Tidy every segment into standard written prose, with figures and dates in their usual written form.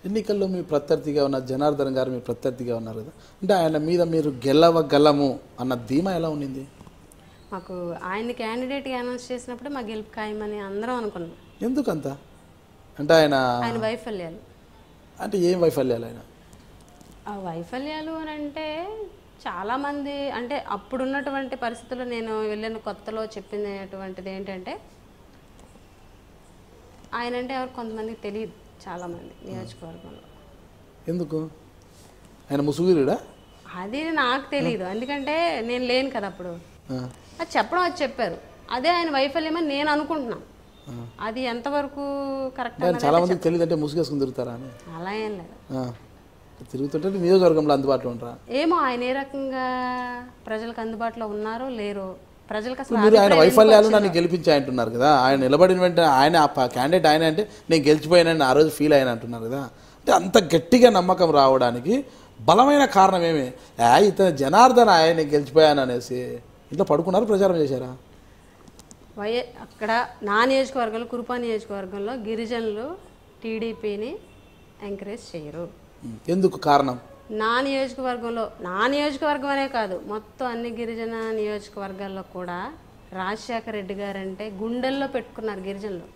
ఎన్నికల్లో మీ ప్రత్యర్థిగా ఉన్న జనార్దన్ గారు మీ ప్రత్యర్థిగా ఉన్నారు కదా, అంటే ఆయన మీద మీరు గెలవగలము అన్న ధీమా ఎలా ఉండింది? మాకు ఆయన క్యాండిడేట్గా అనౌన్స్ చేసినప్పుడు మా గెలుపు ఖాయమని అందరం అనుకున్నాం. ఎందుకంత? అంటే ఆయన వైఫల్యాలు. అంటే ఏం వైఫల్యాలు? ఆయన ఆ వైఫల్యాలు అని అంటే చాలామంది, అంటే అప్పుడున్నటువంటి పరిస్థితుల్లో నేను వెళ్ళిన కొత్తలో చెప్పినటువంటిది ఏంటంటే, ఆయన అంటే ఎవరు కొంతమందికి తెలియదు, చాలామంది నియోజకవర్గంలో. ఎందుకు? ఆయన ముసుగురుడా? అది నాకు తెలియదు, ఎందుకంటే నేను లేను కదా అప్పుడు. అది చెప్పడం అది చెప్పారు, అదే ఆయన వైఫల్యం అని నేను అనుకుంటున్నాను. అది ఎంతవరకు కరెక్ట్? చాలా మందికి తెలియదు, అంటే ముసుగేసుకుని తిరుగుతారా అని. అలా ఏం లేదు, తిరుగుతుంటే నియోజకవర్గంలో అందుబాటులో ఉంటారా? ఏమో ఆయన ఏ రకంగా ప్రజలకు అందుబాటులో ఉన్నారో లేరో ప్రజలకు అసలు. మీరు ఆయన వైఫల్యాలు నన్ను గెలిపించి అంటున్నారు కదా, ఆయన నిలబడిన వెంటనే ఆయన క్యాండిడేట్ ఆయన అంటే నేను గెలిచిపోయానని ఆ రోజు ఫీల్ అయిన అంటున్నారు కదా, అంటే అంత గట్టిగా నమ్మకం రావడానికి బలమైన కారణం ఏమి? ఇతను జనార్దన్ ఆయన గెలిచిపోయాను అనేసి ఇంట్లో పడుకున్నారు, ప్రచారం చేశారా? అక్కడ నా నియోజకవర్గంలో, కురుపా నియోజకవర్గంలో గిరిజనులు టీడీపీని ఎంకరేజ్ చేయరు. ఎందుకు కారణం? నా నియోజకవర్గం అనే కాదు, మొత్తం అన్ని గిరిజన నియోజకవర్గాల్లో కూడా రాజశేఖర రెడ్డి గారు అంటే గుండెల్లో పెట్టుకున్నారు గిరిజనులు.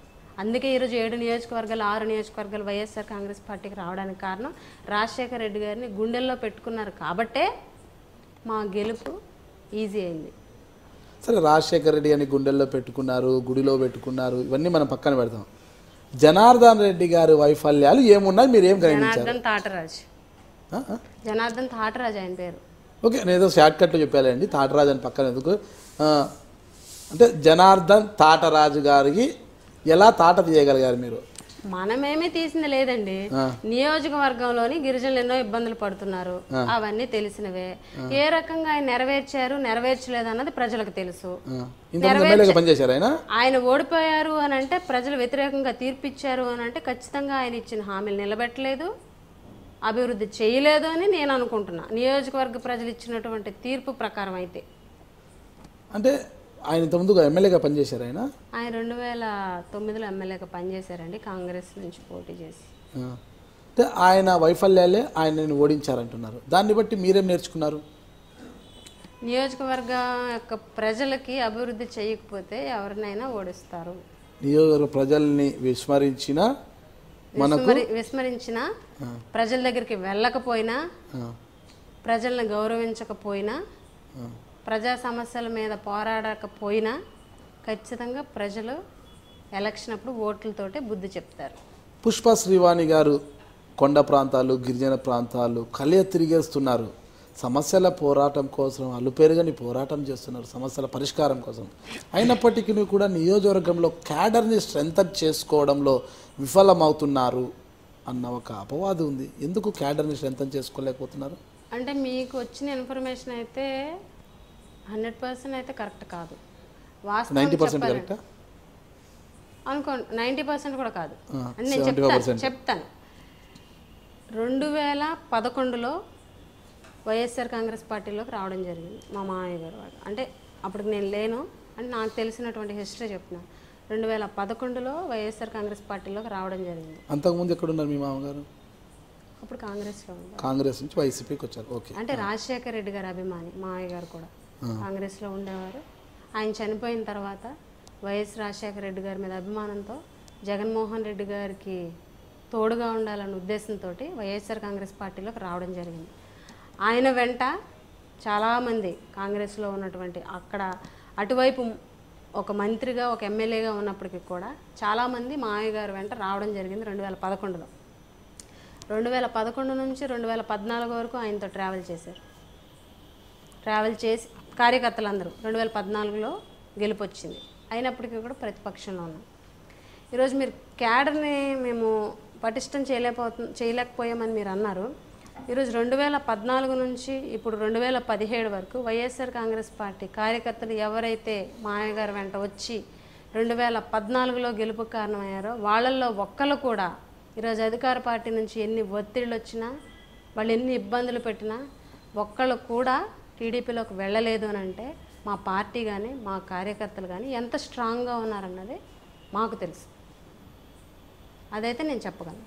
అందుకే ఈరోజు 7 నియోజకవర్గాలు 6 నియోజకవర్గాలు వైఎస్ఆర్ కాంగ్రెస్ పార్టీకి రావడానికి కారణం రాజశేఖర రెడ్డి గారిని గుండెల్లో పెట్టుకున్నారు కాబట్టే మా గెలుపు ఈజీ అయింది. సరే, రాజశేఖర రెడ్డి గారిని గుండెల్లో పెట్టుకున్నారు, గుడిలో పెట్టుకున్నారు, ఇవన్నీ మనం పక్కన పెడతాం. జనార్దన్ రెడ్డి గారి వైఫల్యాలు ఏమున్నాయి, మీరు ఏం గ్రహించారు? జనార్దన్ తాటరాజు ఆయన పేరు. ఓకే, నేను ఏదో షార్ట్ కట్లో చెప్పాలండి, తాటరాజు అని పక్కన ఎందుకు. అంటే జనార్దన్ తాటరాజు గారికి ఎలా తాట తీయగలిగారు మీరు? మనమేమీ తీసింది లేదండి, నియోజకవర్గంలోని గిరిజనులు ఎన్నో ఇబ్బందులు పడుతున్నారు, అవన్నీ తెలిసినవే. ఏ రకంగా ఆయన నెరవేర్చలేదు అన్నది ప్రజలకు తెలుసు. ఆయన ఓడిపోయారు అని అంటే, ప్రజలు వ్యతిరేకంగా తీర్పిచ్చారు అని అంటే ఖచ్చితంగా ఆయన ఇచ్చిన హామీలు నిలబెట్టలేదు, అభివృద్ధి చేయలేదు అని నేను అనుకుంటున్నా. నియోజకవర్గ ప్రజలు ఇచ్చినటువంటి తీర్పు ప్రకారం అయితే. అంటే ఆయన ఇంతకుముందుగా ఎమ్మెల్యేగా పనిచేశారు. ఆయన 2009లో ఎమ్మెల్యేగా పనిచేశారండి, కాంగ్రెస్ నుంచి పోటీ చేసి. అంటే ఆయన వైఫల్యాలే ఆయనను ఓడించారంటున్నారు, దాన్ని బట్టి మీరేం నేర్చుకున్నారు? నియోజకవర్గ యొక్క ప్రజలకి అభివృద్ధి చేయకపోతే ఎవరినైనా ఓడిస్తారు. నియోజకవర్గ ప్రజల్ని విస్మరించిన ప్రజల దగ్గరికి వెళ్ళకపోయినా, ప్రజల్ని గౌరవించకపోయినా, ప్రజా సమస్యల మీద పోరాడకపోయినా ఖచ్చితంగా ప్రజలు ఎలక్షన్ అప్పుడు ఓట్లతోటే బుద్ధి చెప్తారు. పుష్ప శ్రీవాణి గారు కొండ ప్రాంతాలు, గిరిజన ప్రాంతాలు కలియ తిరిగేస్తున్నారు, సమస్యల పోరాటం కోసం అలుపెరుగని పోరాటం చేస్తున్నారు, సమస్యల పరిష్కారం కోసం. అయినప్పటికీ కూడా నియోజకవర్గంలో క్యాడర్ని స్ట్రెంథన్ చేసుకోవడంలో విఫలమవుతున్నారు అన్న ఒక అపవాదు ఉంది. ఎందుకు క్యాడర్ని స్ట్రెంథన్ చేసుకోలేకపోతున్నారు? అంటే మీకు వచ్చిన ఇన్ఫర్మేషన్ అయితే 100% అయితే కరెక్ట్ కాదు, 90% కరెక్టా అనుకోండి, 90% కూడా కాదు. అంటే నేను చెప్తాను 2011లో వైఎస్ఆర్ కాంగ్రెస్ పార్టీలోకి రావడం జరిగింది మా మామయ్య గారు. అంటే అప్పటికి నేను లేను, అంటే నాకు తెలిసినటువంటి హిస్టరీ చెప్తున్నాను. 2011లో వైఎస్ఆర్ కాంగ్రెస్ పార్టీలోకి రావడం జరిగింది. అంతకుముందు ఎక్కడున్నారు మీ మామగారు? అప్పుడు కాంగ్రెస్లో ఉన్నారు, కాంగ్రెస్ నుంచి వైసీపీకి వచ్చారు. ఓకే, అంటే రాజశేఖర రెడ్డి గారి అభిమాని మామయ్య గారు కూడా కాంగ్రెస్లో ఉండేవారు. ఆయన చనిపోయిన తర్వాత వైఎస్ రాజశేఖర రెడ్డి గారి మీద అభిమానంతో జగన్మోహన్ రెడ్డి గారికి తోడుగా ఉండాలన్న ఉద్దేశంతో వైఎస్ఆర్ కాంగ్రెస్ పార్టీలోకి రావడం జరిగింది. ఆయన వెంట చాలామంది కాంగ్రెస్లో ఉన్నటువంటి, అక్కడ అటువైపు ఒక మంత్రిగా ఒక ఎమ్మెల్యేగా ఉన్నప్పటికీ కూడా చాలామంది మామయ్య గారు వెంట రావడం జరిగింది 2011లో. 2011 నుంచి 2014 వరకు ఆయనతో ట్రావెల్ చేశారు. ట్రావెల్ చేసి కార్యకర్తలందరూ 2014లో గెలుపొచ్చింది. అయినప్పటికీ కూడా ప్రతిపక్షంలో ఉన్నాం. ఈరోజు మీరు క్యాడర్ని మేము పటిష్టం చేయలేకపోయామని మీరు అన్నారు. ఈరోజు 2014 నుంచి ఇప్పుడు 2017 వరకు వైఎస్ఆర్ కాంగ్రెస్ పార్టీ కార్యకర్తలు ఎవరైతే మామయ్య గారి వెంట వచ్చి 2014లో గెలుపుకు కారణమయ్యారో వాళ్ళల్లో ఒక్కళ్ళు కూడా ఈరోజు అధికార పార్టీ నుంచి ఎన్ని ఒత్తిళ్ళు వచ్చినా, వాళ్ళు ఎన్ని ఇబ్బందులు పెట్టినా ఒక్కళ్ళు కూడా టీడీపీలోకి వెళ్ళలేదు అని అంటే మా పార్టీ కానీ మా కార్యకర్తలు కానీ ఎంత స్ట్రాంగ్గా ఉన్నారన్నది మాకు తెలుసు. అదైతే నేను చెప్పగలను.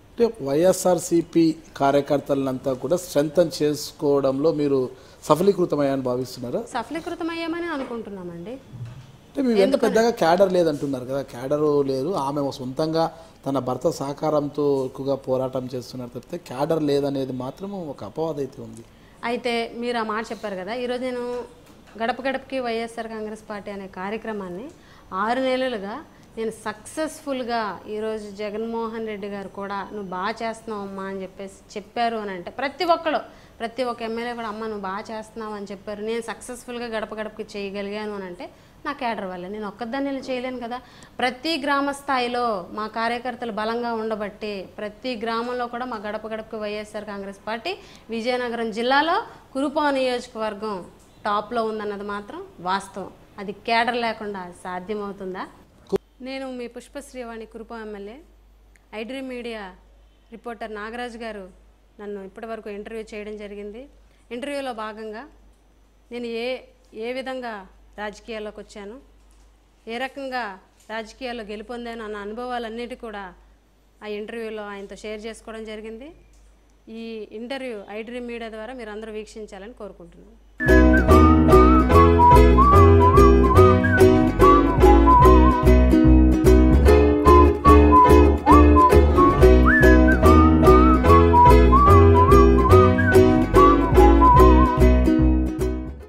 అంటే వైఎస్ఆర్సీపీ కార్యకర్తలంతా కూడా స్ట్రెంథన్ చేసుకోవడంలో మీరు సఫలీకృతమయ్యాలని భావిస్తున్నారా? సఫలీకృతమయ్యామని అనుకుంటున్నామండి. అంటే మీరు ఎంత పెద్దగా క్యాడర్ లేదంటున్నారు కదా, క్యాడరు లేదు, ఆమె సొంతంగా తన భర్త సహకారంతో ఎక్కువగా పోరాటం చేస్తున్నారు తప్పితే క్యాడర్ లేదనేది మాత్రం ఒక అపవాదం అయితే ఉంది. అయితే మీరు ఆ మాట చెప్పారు కదా, ఈరోజు నేను గడప గడపకి వైఎస్ఆర్ కాంగ్రెస్ పార్టీ అనే కార్యక్రమాన్ని 6 నెలలుగా నేను సక్సెస్ఫుల్గా ఈరోజు జగన్మోహన్ రెడ్డి గారు కూడా నువ్వు బాగా చేస్తున్నావు అమ్మా అని చెప్పేసి చెప్పారు అని అంటే ప్రతి ఒక్క ఎమ్మెల్యే కూడా అమ్మ నువ్వు బాగా చేస్తున్నావు అని చెప్పారు. నేను సక్సెస్ఫుల్గా గడప గడపకి చేయగలిగాను అని అంటే నా క్యాడర్ వల్ల. నేను ఒక్కదాన్ని చేయలేను కదా. ప్రతి గ్రామ స్థాయిలో మా కార్యకర్తలు బలంగా ఉండబట్టి ప్రతి గ్రామంలో కూడా మా గడప గడపకి వైఎస్ఆర్ కాంగ్రెస్ పార్టీ విజయనగరం జిల్లాలో కురుపాం నియోజకవర్గం టాప్లో ఉందన్నది మాత్రం వాస్తవం. అది క్యాడర్ లేకుండా సాధ్యమవుతుందా? నేను మీ Pushpasrivani Kurupam MLA. IDream media reporter Nagaraju గారు నన్ను ఇప్పటివరకు ఇంటర్వ్యూ చేయడం జరిగింది. ఇంటర్వ్యూలో భాగంగా నేను ఏ విధంగా రాజకీయాల్లోకి వచ్చాను, ఏ రకంగా రాజకీయాల్లో గెలుపొందాను అన్న అనుభవాలన్నిటి కూడా ఆ ఇంటర్వ్యూలో ఆయనతో షేర్ చేసుకోవడం జరిగింది. ఈ ఇంటర్వ్యూ ఐడ్రీమ్ మీడియా ద్వారా మీరు అందరూ వీక్షించాలని కోరుకుంటున్నాను.